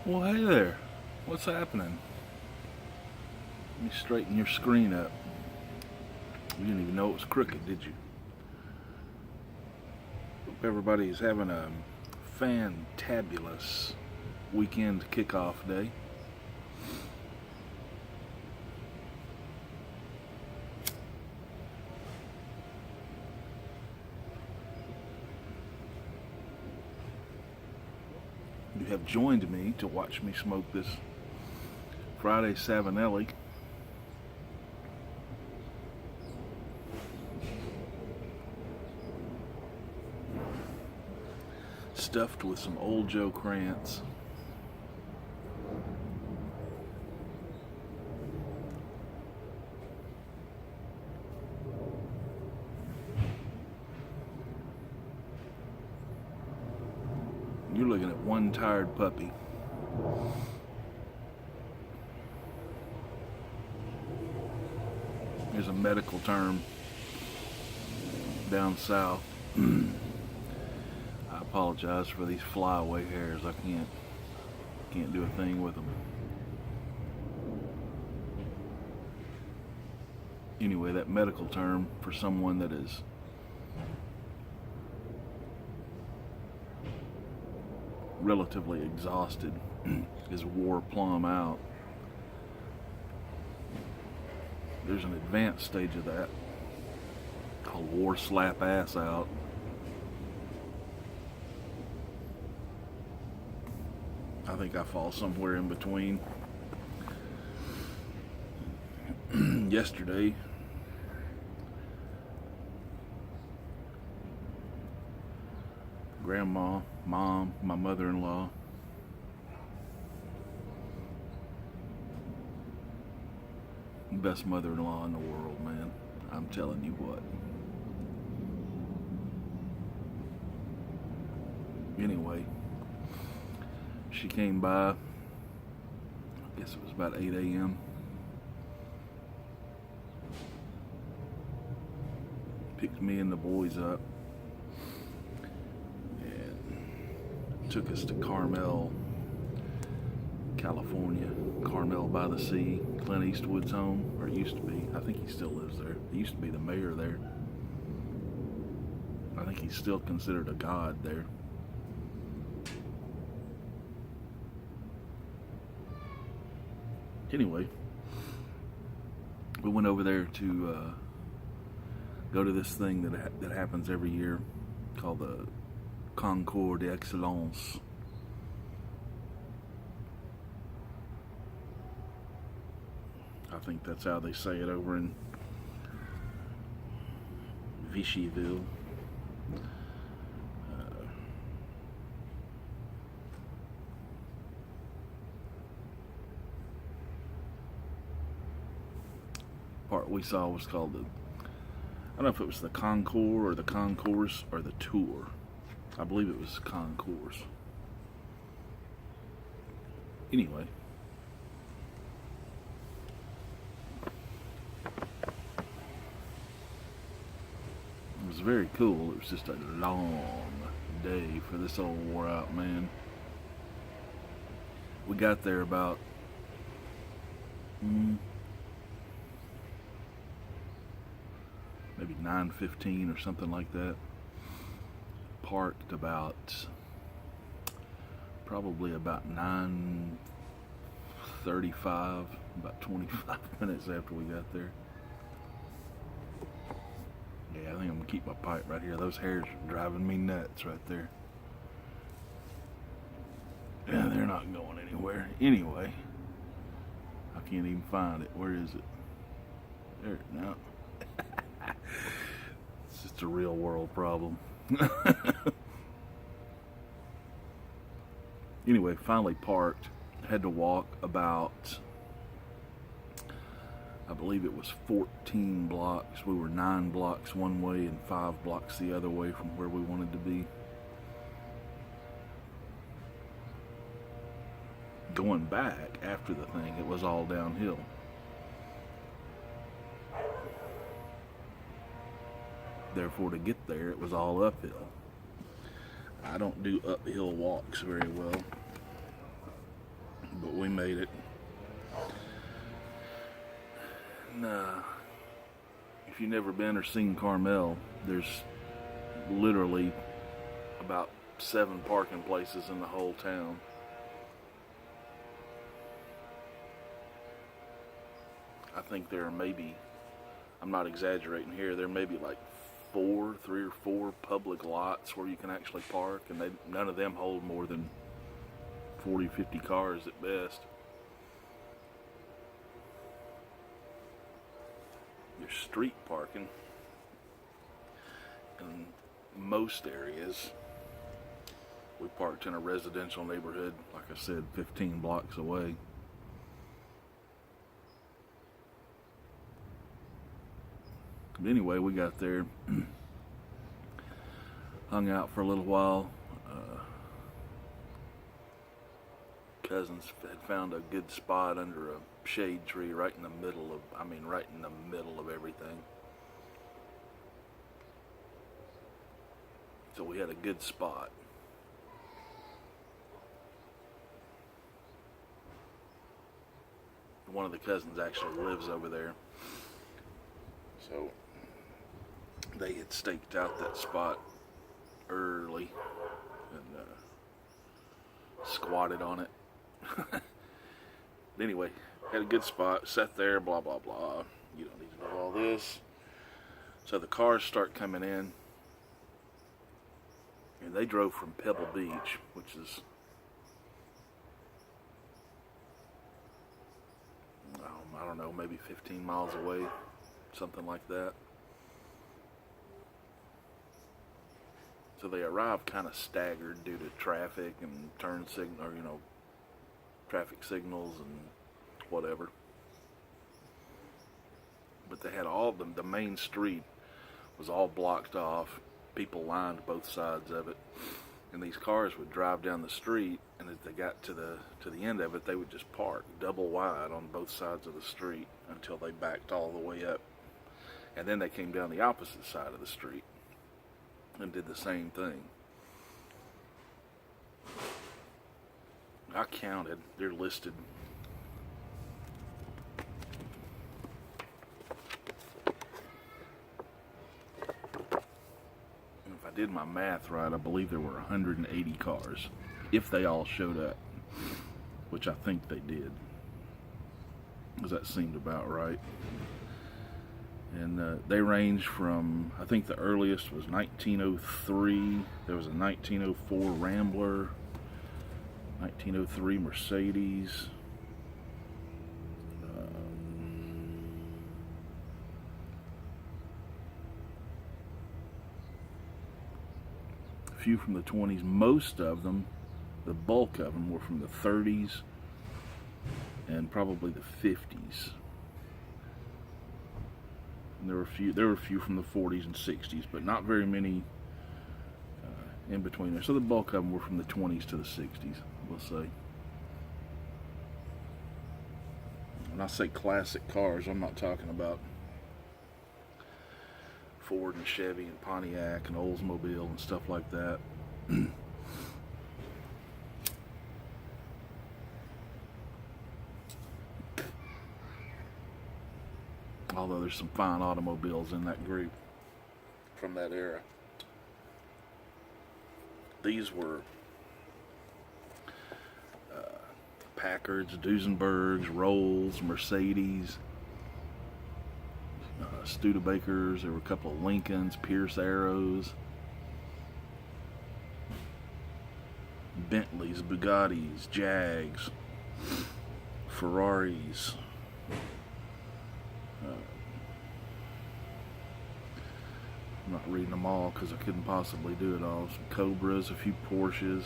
Well, hey there. What's happening? Let me straighten your screen up. You didn't even know it was crooked, did you? Hope everybody's having a fantabulous weekend kickoff day. You have joined me to watch me smoke this Friday Savinelli. Stuffed with some Old Joe Krantz. You're looking at one tired puppy. There's a medical term down south. I apologize for these flyaway hairs. I can't do a thing with them. Anyway, that medical term for someone that is relatively exhausted is wore plumb out. There's an advanced stage of that called wore slap ass out. I think I fall somewhere in between. Yesterday, Grandma, Mom, my mother-in-law, best mother-in-law in the world, man. I'm telling you what. Anyway, she came by, I guess it was about 8 a.m. Picked me and the boys up and took us to Carmel, California. Carmel by the Sea, Clint Eastwood's home, or it used to be. I think he still lives there. He used to be the mayor there. I think he's still considered a god there. Anyway, we went over there to go to this thing that happens every year called the Concours d'Excellence. I think that's how they say it over in Vichyville. Part we saw was called I don't know if it was the Concours or the Concourse or the Tour. I believe it was Concourse. Anyway. It was very cool. It was just a long day for this old wore out man. We got there about maybe 9:15 or something like that. Parked probably about 9:35, about 25 minutes after we got there. Yeah, I think I'm gonna keep my pipe right here. Those hairs are driving me nuts right there. Yeah, they're not going anywhere. Anyway, I can't even find it. Where is it? There, no. It's just a real world problem. Anyway, finally parked. Had to walk about, I believe it was 14 blocks. We were 9 blocks one way and 5 blocks the other way from where we wanted to be. Going back after the thing, it was all downhill. Therefore, to get there, it was all uphill. I don't do uphill walks very well. but we made it. And, if you've never been or seen Carmel, there's literally about 7 parking places in the whole town. I think there are maybe, I'm not exaggerating here, there may be like 3 or 4 public lots where you can actually park, and none of them hold more than 40, 50 cars at best. There's street parking in most areas. We parked in a residential neighborhood, like I said, 15 blocks away. But anyway, we got there, hung out for a little while. Cousins had found a good spot under a shade tree right in the middle of everything. So we had a good spot. One of the cousins actually lives over there. So they had staked out that spot early and squatted on it. Anyway, had a good spot, sat there, blah, blah, blah. You don't need to know all this. So the cars start coming in, and they drove from Pebble Beach, which is, I don't know, maybe 15 miles away, something like that. So they arrived kind of staggered due to traffic and turn signal, or traffic signals and whatever. But they had all of them. The main street was all blocked off. People lined both sides of it, and these cars would drive down the street. And as they got to the end of it, they would just park double wide on both sides of the street until they backed all the way up, and then they came down the opposite side of the street and did the same thing. I counted, they're listed. And if I did my math right, I believe there were 180 cars, if they all showed up, which I think they did, because that seemed about right. And they ranged from, I think the earliest was 1903, there was a 1904 Rambler, 1903 Mercedes, a few from the 20s. Most of them, the bulk of them, were from the 30s and probably the 50s. And there were a few from the 40s and 60s, but not very many in between there. So the bulk of them were from the 20s to the 60s, we'll say. When I say classic cars, I'm not talking about Ford and Chevy and Pontiac and Oldsmobile and stuff like that. Although there's some fine automobiles in that group from that era. These were Packards, Duesenbergs, Rolls, Mercedes, Studebakers. There were a couple of Lincolns, Pierce Arrows, Bentleys, Bugattis, Jags, Ferraris. I'm not reading them all because I couldn't possibly do it all. Some Cobras, a few Porsches.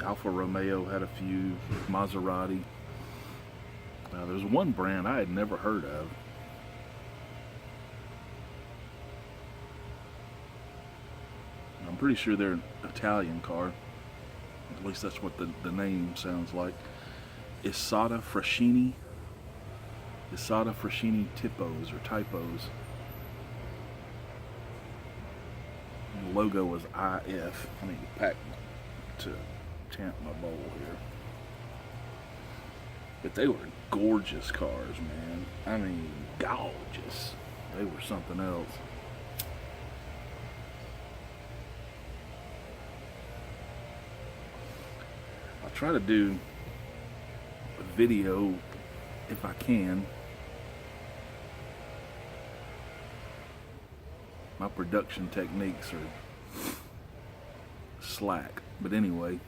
Alfa Romeo had a few. Maserati. There's one brand I had never heard of. I'm pretty sure they're an Italian car. At least that's what the name sounds like. Isotta Fraschini. Isotta Fraschini Typos or Typos. And the logo was IF. I need to pack to tamp my bowl here. But they were gorgeous cars, man. I mean, gorgeous. They were something else. I'll try to do a video if I can. My production techniques are slack, but anyway,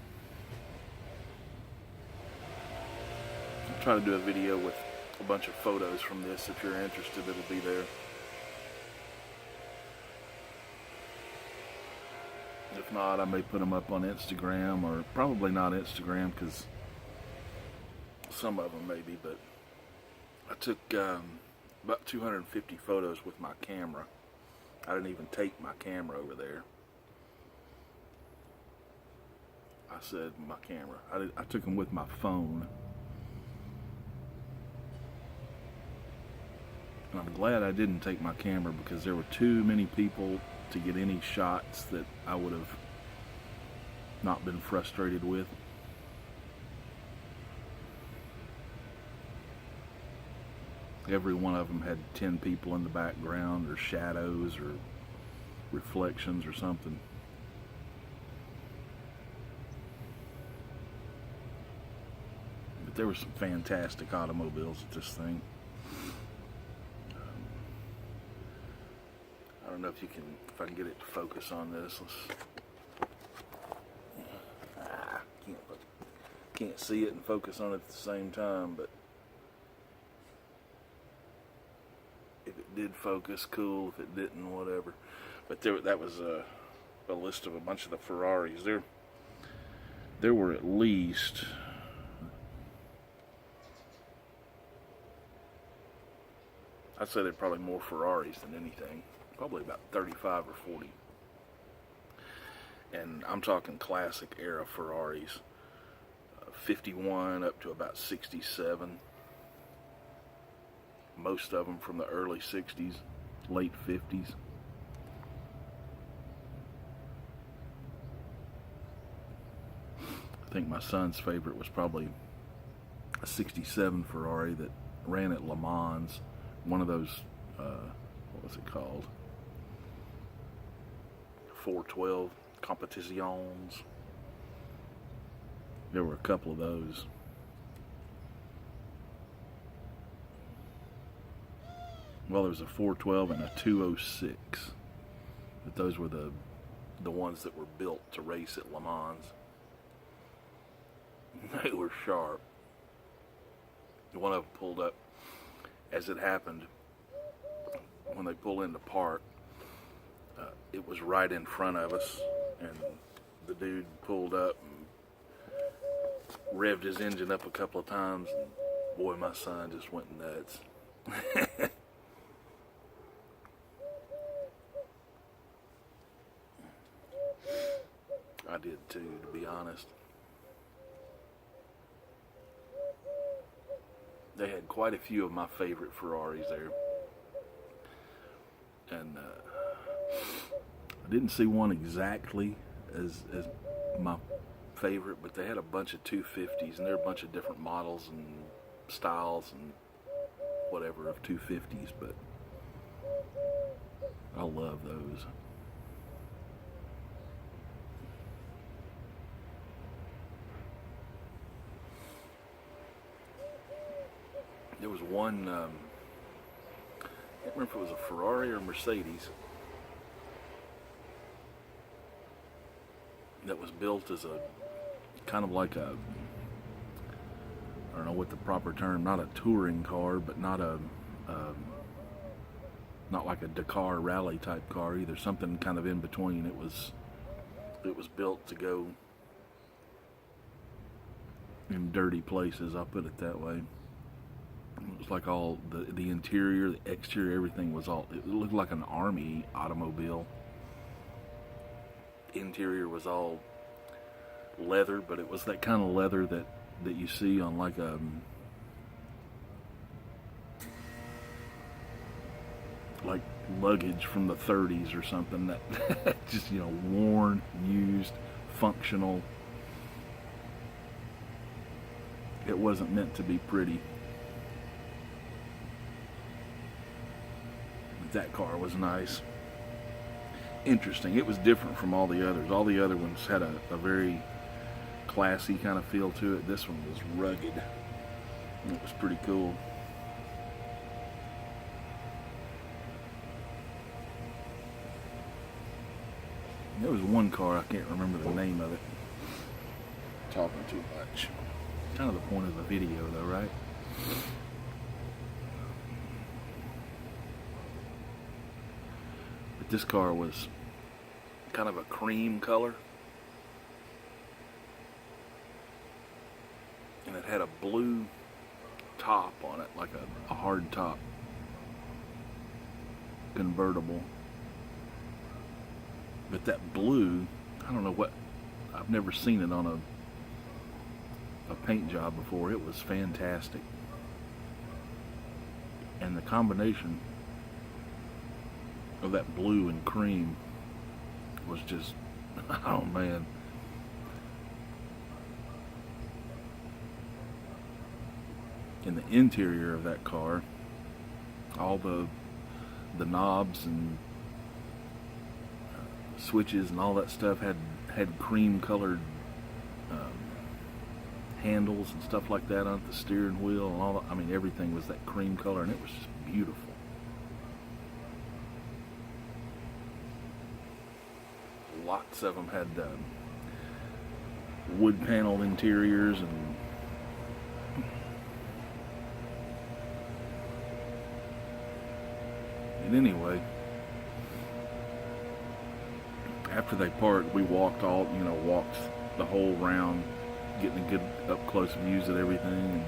I'll try to do a video with a bunch of photos from this. If you're interested, it'll be there. If not, I may put them up on Instagram, or probably not Instagram, because some of them maybe, but I took about 250 photos with my camera. I didn't even take my camera over there. I said my camera. I took them with my phone. And I'm glad I didn't take my camera, because there were too many people to get any shots that I would have not been frustrated with. Every one of them had 10 people in the background, or shadows, or reflections, or something. But there were some fantastic automobiles at this thing. I don't know if I can get it to focus on this. Can't see it and focus on it at the same time, but if it did focus, cool. If it didn't, whatever. But that was a list of a bunch of the Ferraris. There were at least, I'd say there are probably more Ferraris than anything. Probably about 35 or 40. And I'm talking classic era Ferraris. 51 up to about 67. Most of them from the early 60s, late 50s. I think my son's favorite was probably a 67 Ferrari that ran at Le Mans. One of those, what was it called? 412 Competitions. There were a couple of those. Well, there was a 412 and a 206. But those were the ones that were built to race at Le Mans. They were sharp. One of them pulled up. As it happened, when they pull into park, it was right in front of us, and the dude pulled up and revved his engine up a couple of times, and boy, my son just went nuts. I did too, to be honest. They had quite a few of my favorite Ferraris there. And I didn't see one exactly as my favorite, but they had a bunch of 250s, and there are a bunch of different models and styles and whatever of 250s, but I love those. There was one, I can't remember if it was a Ferrari or a Mercedes, that was built as a kind of like a, I don't know what the proper term, not a touring car, but not like a Dakar rally type car either. Something kind of in between. It was built to go in dirty places. I'll put it that way. It was like all the interior, the exterior, everything was all. It looked like an army automobile. Interior was all leather, but it was that kind of leather that you see on like a like luggage from the 30s or something, that just, worn, used, functional. It wasn't meant to be pretty. But that car was nice. Interesting. It was different from all the others. All the other ones had a very classy kind of feel to it. This one was rugged. It was pretty cool. There was one car, I can't remember the name of it. Talking too much. Kind of the point of the video though, right? But this car was kind of a cream color. And it had a blue top on it, like a hard top. Convertible. But that blue, I don't know what, I've never seen it on a paint job before. It was fantastic. And the combination of that blue and cream was just, oh man. In the interior of that car, all the knobs and switches and all that stuff had cream colored handles and stuff like that on the steering wheel and all that. I mean, everything was that cream color, and it was just beautiful. Lots of them had wood paneled interiors and anyway, after they parked, we walked the whole round, getting a good up close views of everything. And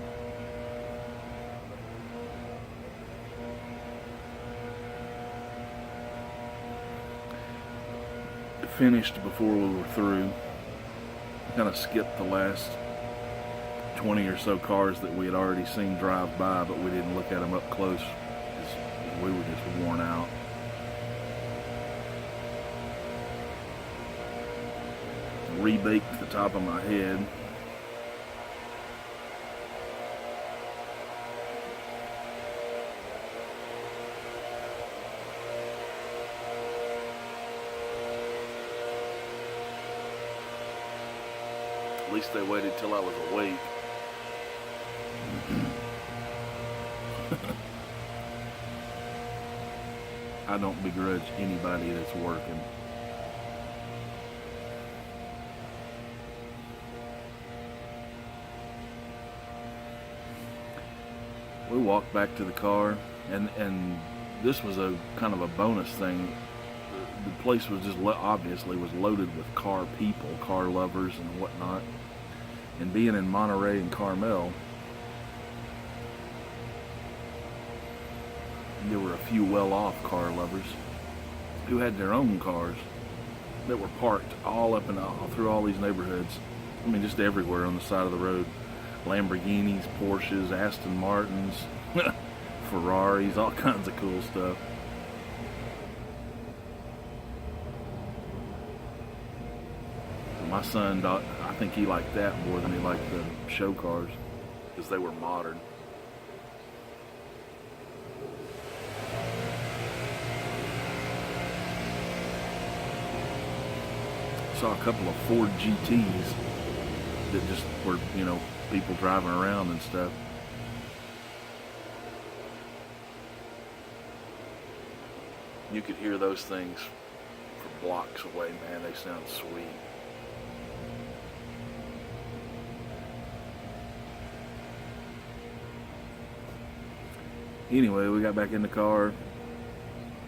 finished before we were through. Kind of skipped the last 20 or so cars that we had already seen drive by, but we didn't look at them up close because we were just worn out. Rebaked the top of my head. At least they waited till I was awake. I don't begrudge anybody that's working. We walked back to the car, and this was a kind of a bonus thing. The place was just obviously was loaded with car people, car lovers and whatnot. And being in Monterey and Carmel, there were a few well-off car lovers who had their own cars that were parked all up and all through all these neighborhoods. I mean, just everywhere on the side of the road. Lamborghinis, Porsches, Aston Martins, Ferraris, all kinds of cool stuff. My son, I think he liked that more than he liked the show cars because they were modern. Saw a couple of Ford GTs that just were, people driving around and stuff. You could hear those things for blocks away, man. They sound sweet. Anyway, we got back in the car.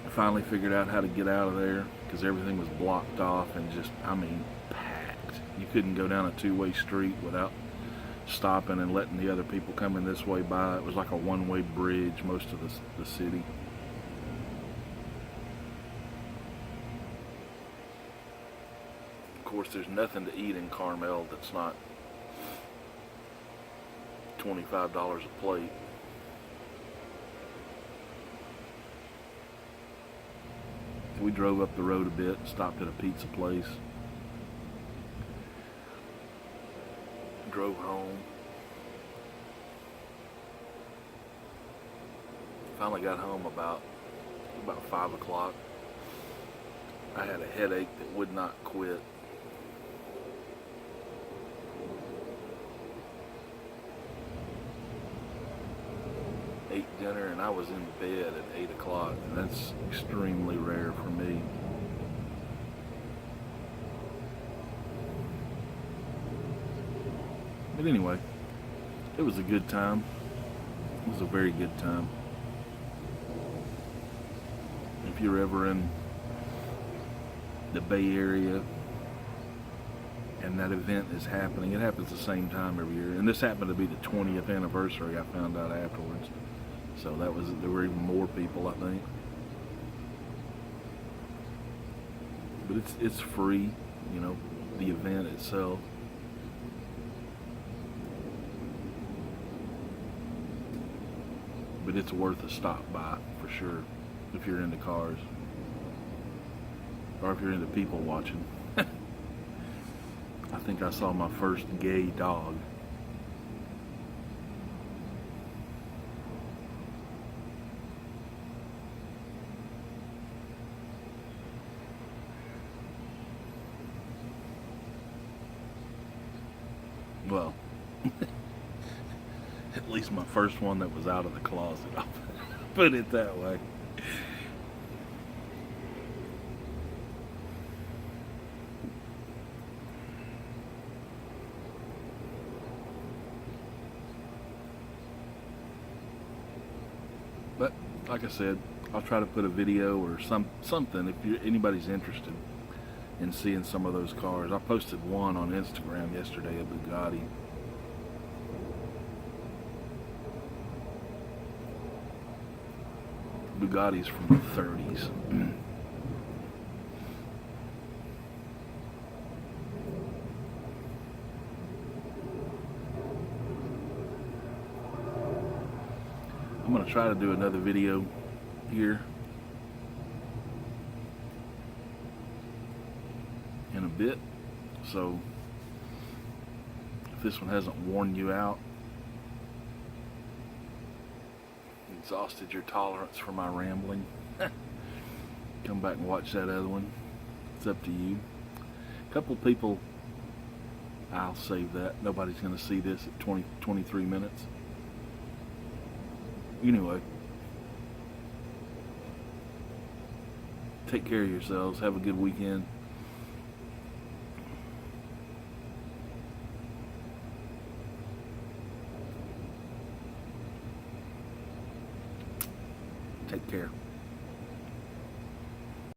I finally figured out how to get out of there because everything was blocked off and just, packed. You couldn't go down a two-way street without stopping and letting the other people coming this way by. It was like a one-way bridge most of the city. Of course, there's nothing to eat in Carmel that's not $25 a plate. We drove up the road a bit, stopped at a pizza place, drove home, Finally got home about 5 o'clock. I had a headache that would not quit. Ate dinner and I was in bed at 8 o'clock, and that's extremely rare for me. But anyway, it was a good time. It was a very good time. If you're ever in the Bay Area and that event is happening, it happens the same time every year. And this happened to be the 20th anniversary, I found out afterwards. So there were even more people, I think. But it's free, you know, the event itself. But it's worth a stop by for sure if you're into cars or if you're into people watching. I think I saw my first gay dog. Well, at least my first one that was out of the closet. I'll put it that way. But like I said, I'll try to put a video or something if anybody's interested in seeing some of those cars. I posted one on Instagram yesterday, a Bugatti. Bugattis from the 30s. I'm going to try to do another video here in a bit, so if this one hasn't worn you out, exhausted your tolerance for my rambling, come back and watch that other one. It's up to you. A couple people, I'll save that. Nobody's going to see this at 23 minutes. Anyway, take care of yourselves. Have a good weekend. Take care.